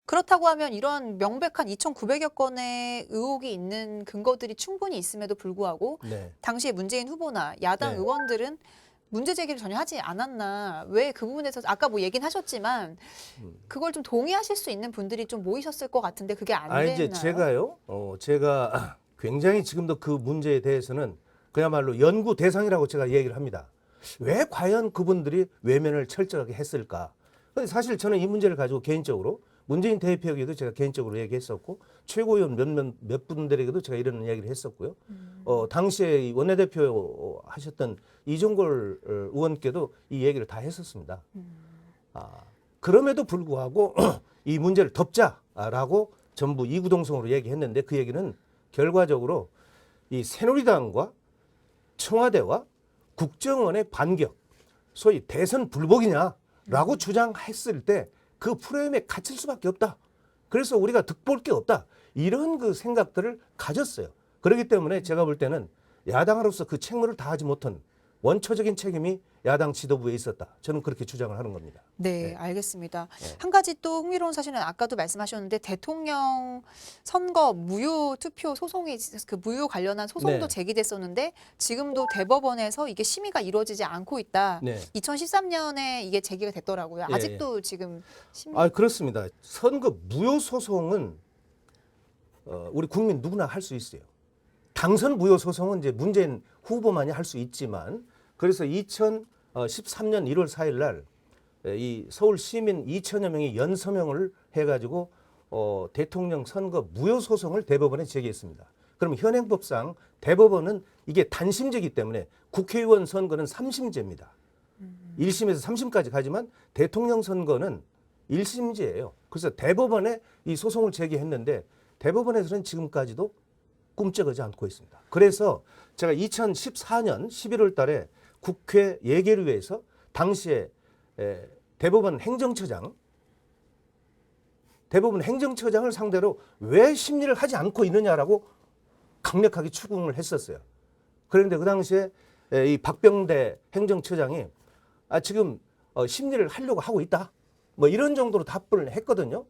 그렇다고 하면 이런 명백한 2,900여 건의 의혹이 있는 근거들이 충분히 있음에도 불구하고 네. 당시에 문재인 후보나 야당 네. 의원들은 문제 제기를 전혀 하지 않았나. 왜 그 부분에서 아까 뭐 얘기는 하셨지만 그걸 좀 동의하실 수 있는 분들이 좀 모이셨을 것 같은데 그게 안 이제 됐나요? 제가 굉장히 지금도 그 문제에 대해서는 그야말로 연구 대상이라고 제가 얘기를 합니다. 왜 과연 그분들이 외면을 철저하게 했을까? 근데 사실 저는 이 문제를 가지고 개인적으로 문재인 대표에게도 제가 개인적으로 얘기했었고 최고위원 몇 분들에게도 제가 이런 이야기를 했었고요. 당시에 이 원내대표 하셨던 이종걸 의원께도 이 얘기를 다 했었습니다. 그럼에도 불구하고 이 문제를 덮자라고 전부 이구동성으로 얘기했는데 그 얘기는 결과적으로 이 새누리당과 청와대와 국정원의 반격, 소위 대선 불복이냐라고 주장했을 때 그 프레임에 갇힐 수밖에 없다. 그래서 우리가 득볼 게 없다. 이런 그 생각들을 가졌어요. 그렇기 때문에 제가 볼 때는 야당으로서 그 책무를 다하지 못한 원초적인 책임이 야당 지도부에 있었다. 저는 그렇게 주장을 하는 겁니다. 네, 알겠습니다. 한 가지 또 흥미로운 사실은 아까도 말씀하셨는데 대통령 선거 무효 투표 소송이 그 무효 관련한 소송도 네. 제기됐었는데 지금도 대법원에서 이게 심의가 이루어지지 않고 있다. 네. 2013년에 이게 제기가 됐더라고요. 예, 아직도 지금 심의 그렇습니다. 선거 무효 소송은 우리 국민 누구나 할 수 있어요. 당선 무효 소송은 이제 문재인 후보만이 할 수 있지만 그래서 2013년 1월 4일 날 이 서울 시민 2천여 명이 연서명을 해가지고 대통령 선거 무효 소송을 대법원에 제기했습니다. 그럼 현행법상 대법원은 이게 단심제이기 때문에 국회의원 선거는 3심제입니다. 1심에서 3심까지 가지만 대통령 선거는 1심제예요. 그래서 대법원에 이 소송을 제기했는데 대법원에서는 지금까지도 꿈쩍이지 않고 있습니다. 그래서 제가 2014년 11월 달에 국회 예결위에서 당시에 대법원 행정처장을 상대로 왜 심리를 하지 않고 있느냐라고 강력하게 추궁을 했었어요. 그런데 그 당시에 이 박병대 행정처장이 지금 심리를 하려고 하고 있다. 뭐 이런 정도로 답변을 했거든요.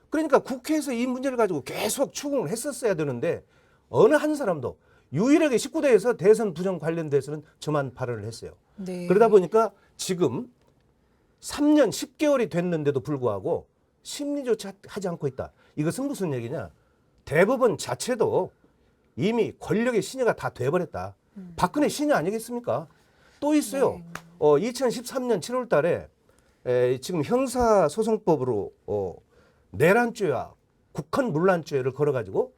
그러니까 국회에서 이 문제를 가지고 계속 추궁을 했었어야 되는데 어느 한 사람도 유일하게 19대에서 대선 부정 관련돼서는 저만 발언을 했어요. 네. 그러다 보니까 지금 3년 10개월이 됐는데도 불구하고 심리조차 하지 않고 있다. 이것은 무슨 얘기냐? 대법원 자체도 이미 권력의 신여가 다 돼버렸다. 박근혜 신여 아니겠습니까? 또 있어요. 2013년 7월 달에 지금 형사소송법으로 내란죄와 국헌 문란죄를 걸어가지고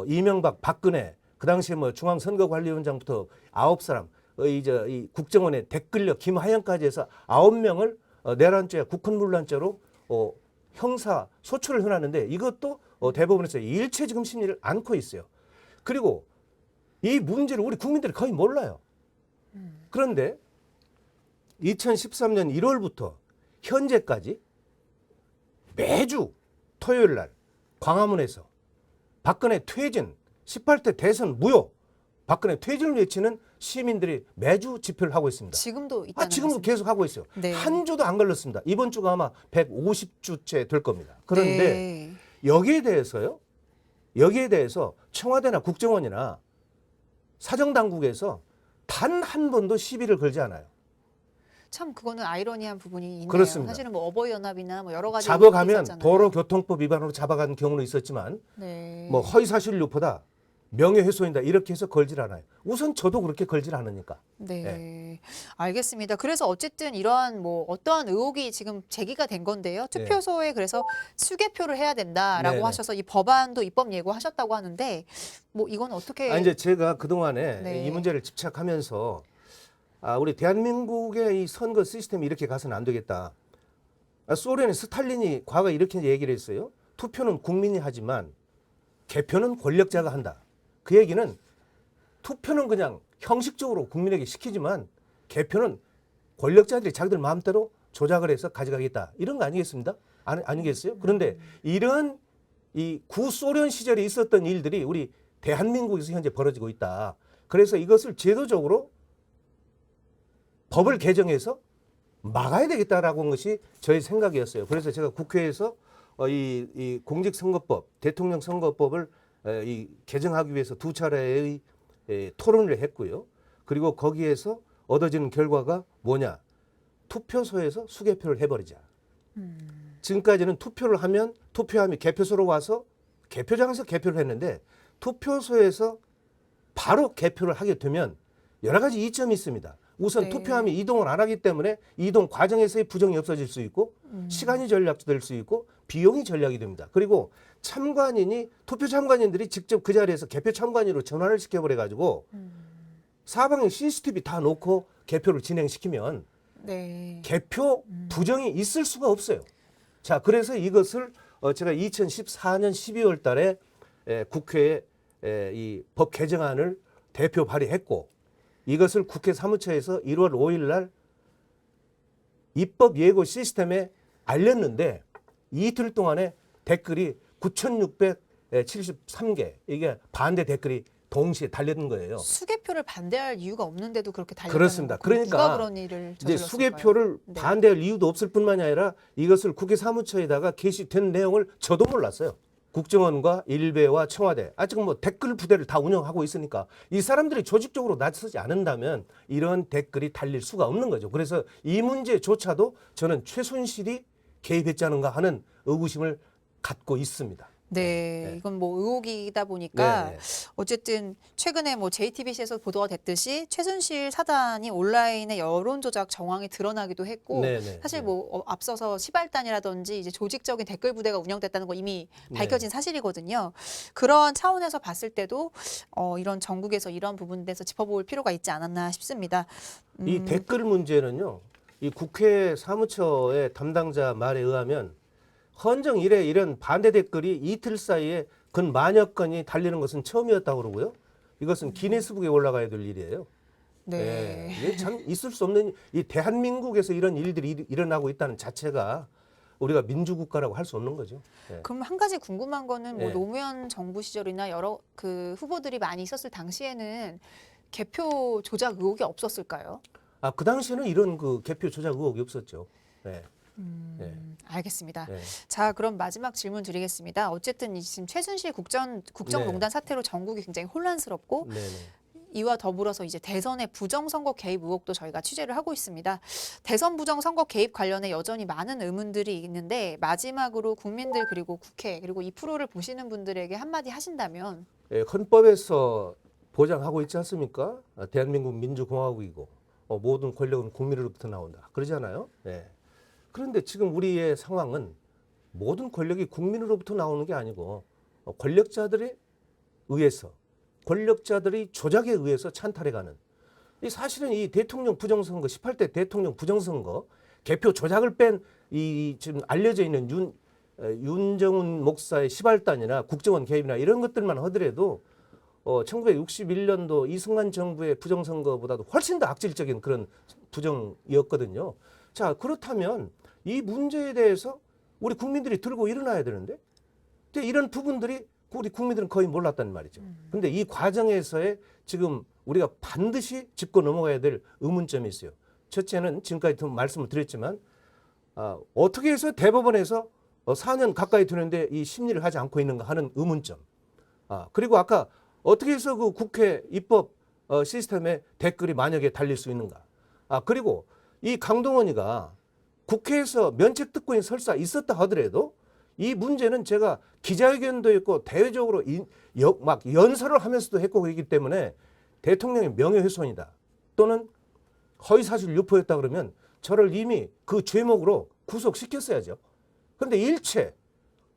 이명박, 박근혜, 그 당시에 뭐 중앙선거관리위원장부터 9사람, 이 국정원에 댓글력 김하영까지 해서 9명을 내란죄와 국헌문란죄로 형사 소추를 해놨는데 이것도 대법원에서 일체 지금 심리를 안고 있어요. 그리고 이 문제를 우리 국민들이 거의 몰라요. 그런데 2013년 1월부터 현재까지 매주 토요일 날 광화문에서 박근혜 퇴진, 18대 대선 무효, 박근혜 퇴진을 외치는 시민들이 매주 집회를 하고 있습니다. 지금도 있다는 지금도 말씀. 계속 하고 있어요. 네. 한 주도 안 걸렸습니다. 이번 주가 아마 150주째 될 겁니다. 그런데 네. 여기에 대해서 청와대나 국정원이나 사정당국에서 단 한 번도 시비를 걸지 않아요. 참 그거는 아이러니한 부분이 있네요. 그렇습니다. 사실은 뭐 어버이연합이나 뭐 여러 가지 잡아가면 있었잖아요. 도로교통법 위반으로 잡아간 경우는 있었지만 네. 뭐 허위사실 유포다, 명예훼손이다 이렇게 해서 걸질 않아요. 우선 저도 그렇게 걸질 않으니까. 네, 알겠습니다. 그래서 어쨌든 이러한 뭐 어떠한 의혹이 지금 제기가 된 건데요. 투표소에 그래서 수개표를 해야 된다라고 네네. 하셔서 이 법안도 입법 예고하셨다고 하는데 뭐 이건 어떻게? 이제 제가 그동안에 네. 이 문제를 집착하면서 우리 대한민국의 이 선거 시스템이 이렇게 가서는 안 되겠다. 소련의 스탈린이 과거에 이렇게 얘기를 했어요. 투표는 국민이 하지만 개표는 권력자가 한다. 그 얘기는 투표는 그냥 형식적으로 국민에게 시키지만 개표는 권력자들이 자기들 마음대로 조작을 해서 가져가겠다. 이런 거 아니겠습니까? 아니겠어요? 그런데 이런 이 구소련 시절에 있었던 일들이 우리 대한민국에서 현재 벌어지고 있다. 그래서 이것을 제도적으로 법을 개정해서 막아야 되겠다라고 한 것이 저의 생각이었어요. 그래서 제가 국회에서 이 공직선거법, 대통령 선거법을 이 개정하기 위해서 두 차례의 토론을 했고요. 그리고 거기에서 얻어지는 결과가 뭐냐? 투표소에서 수개표를 해버리자. 지금까지는 투표를 하면 투표함이 개표소로 와서 개표장에서 개표를 했는데 투표소에서 바로 개표를 하게 되면 여러 가지 이점이 있습니다. 우선 네. 투표함이 이동을 안 하기 때문에 이동 과정에서의 부정이 없어질 수 있고 시간이 절약될 수 있고 비용이 절약이 됩니다. 그리고 투표 참관인들이 직접 그 자리에서 개표 참관인으로 전환을 시켜버려 가지고 사방에 CCTV 다 놓고 개표를 진행시키면 네. 개표 부정이 있을 수가 없어요. 자, 그래서 이것을 제가 2014년 12월 달에 국회에 이 법 개정안을 대표 발의했고 이것을 국회 사무처에서 1월 5일 날 입법 예고 시스템에 알렸는데 이틀 동안에 댓글이 9,673개 이게 반대 댓글이 동시에 달렸는 거예요. 수개표를 반대할 이유가 없는데도 그렇게 달렸다는 그렇습니다. 거. 그럼 그러니까 누가 그런 일을 이제 저질렀을까요? 수개표를 네. 반대할 이유도 없을 뿐만이 아니라 이것을 국회 사무처에다가 게시된 내용을 저도 몰랐어요. 국정원과 일베와 청와대 아직 뭐 댓글 부대를 다 운영하고 있으니까 이 사람들이 조직적으로 나서지 않는다면 이런 댓글이 달릴 수가 없는 거죠. 그래서 이 문제조차도 저는 최순실이 개입했지 않은가 하는 의구심을 갖고 있습니다. 네, 이건 뭐 의혹이다 보니까 네, 네. 어쨌든 최근에 뭐 JTBC에서 보도가 됐듯이 최순실 사단이 온라인의 여론 조작 정황이 드러나기도 했고 네, 네, 사실 네. 뭐 앞서서 시발단이라든지 이제 조직적인 댓글 부대가 운영됐다는 거 이미 밝혀진 사실이거든요. 그런 차원에서 봤을 때도 이런 전국에서 이런 부분에서 짚어볼 필요가 있지 않았나 싶습니다. 이 댓글 문제는요. 이 국회 사무처의 담당자 말에 의하면 헌정 이래 이런 반대 댓글이 이틀 사이에 근 만여 건이 달리는 것은 처음이었다고 그러고요. 이것은 기네스북에 올라가야 될 일이에요. 네. 이게 참 있을 수 없는 이 대한민국에서 이런 일들이 일어나고 있다는 자체가 우리가 민주국가라고 할 수 없는 거죠. 예. 그럼 한 가지 궁금한 거는 뭐 네. 노무현 정부 시절이나 여러 그 후보들이 많이 있었을 당시에는 개표 조작 의혹이 없었을까요? 아, 그 당시에는 이런 그 개표 조작 의혹이 없었죠. 네. 네. 알겠습니다. 네. 자, 그럼 마지막 질문 드리겠습니다. 어쨌든 지금 최순실 국정농단 사태로 전국이 굉장히 혼란스럽고 네. 네. 이와 더불어서 이제 대선의 부정선거 개입 의혹도 저희가 취재를 하고 있습니다. 대선 부정선거 개입 관련해 여전히 많은 의문들이 있는데 마지막으로 국민들 그리고 국회 그리고 이 프로를 보시는 분들에게 한마디 하신다면 예, 헌법에서 보장하고 있지 않습니까? 대한민국 민주공화국이고 모든 권력은 국민으로부터 나온다. 그러잖아요. 예. 그런데 지금 우리의 상황은 모든 권력이 국민으로부터 나오는 게 아니고 권력자들에 의해서 권력자들이 조작에 의해서 찬탈해가는 이 사실은 이 대통령 부정선거 18대 대통령 부정선거 개표 조작을 뺀 이 지금 알려져 있는 윤정훈 목사의 시발단이나 국정원 개입이나 이런 것들만 하더라도 1961년도 이승만 정부의 부정선거보다도 훨씬 더 악질적인 그런 부정이었거든요. 자, 그렇다면 이 문제에 대해서 우리 국민들이 들고 일어나야 되는데 근데 이런 부분들이 우리 국민들은 거의 몰랐단 말이죠. 근데 이 과정에서의 지금 우리가 반드시 짚고 넘어가야 될 의문점이 있어요. 첫째는 지금까지 말씀을 드렸지만 어떻게 해서 대법원에서 4년 가까이 되는데 이 심리를 하지 않고 있는가 하는 의문점. 그리고 아까 어떻게 해서 그 국회 입법 시스템에 댓글이 만약에 달릴 수 있는가. 그리고 이 강동원이가 국회에서 면책특권이 설사 있었다 하더라도 이 문제는 제가 기자회견도 했고 대외적으로 막 연설을 하면서도 했고 그렇기 때문에 대통령의 명예훼손이다. 또는 허위사실 유포였다 그러면 저를 이미 그 죄목으로 구속시켰어야죠. 그런데 일체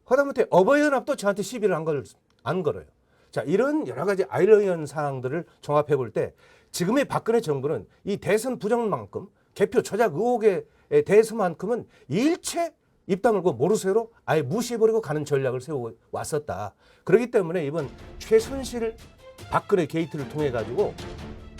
하다못해 어버이연합도 저한테 시비를 안 걸어요. 자, 이런 여러 가지 아이러니한 사항들을 종합해 볼 때 지금의 박근혜 정부는 이 대선 부정만큼 개표 조작 의혹에 대해서만큼은 일체 입 다물고 모르쇠로 아예 무시해버리고 가는 전략을 세우고 왔었다. 그렇기 때문에 이번 최순실 박근혜 게이트를 통해 가지고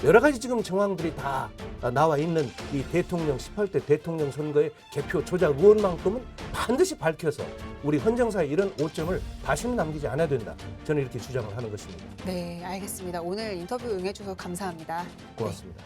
여러 가지 지금 정황들이 다 나와 있는 이 대통령 18대 대통령 선거의 개표 조작 의혹만큼은 반드시 밝혀서 우리 헌정사에 이런 오점을 다시는 남기지 않아야 된다. 저는 이렇게 주장을 하는 것입니다. 네, 알겠습니다. 오늘 인터뷰 응해주셔서 감사합니다. 고맙습니다.